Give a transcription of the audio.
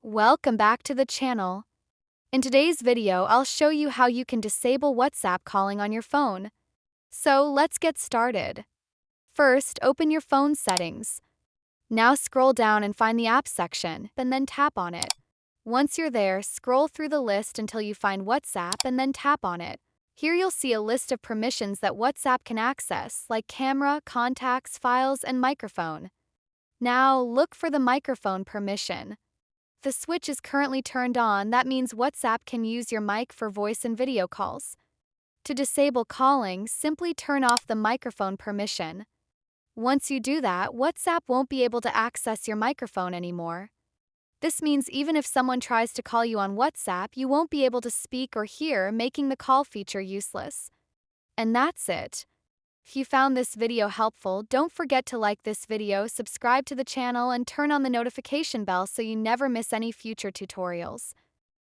Welcome back to the channel. In today's video, I'll show you how you can disable WhatsApp calling on your phone. So let's get started. First, open your phone settings. Now scroll down and find the Apps section, and then tap on it. Once you're there, scroll through the list until you find WhatsApp and then tap on it. Here you'll see a list of permissions that WhatsApp can access, like camera, contacts, files, and microphone. Now look for the microphone permission. The switch is currently turned on. That means WhatsApp can use your mic for voice and video calls. To disable calling, simply turn off the microphone permission. Once you do that, WhatsApp won't be able to access your microphone anymore. This means even if someone tries to call you on WhatsApp, you won't be able to speak or hear, making the call feature useless. And that's it. If you found this video helpful, don't forget to like this video, subscribe to the channel, and turn on the notification bell so you never miss any future tutorials.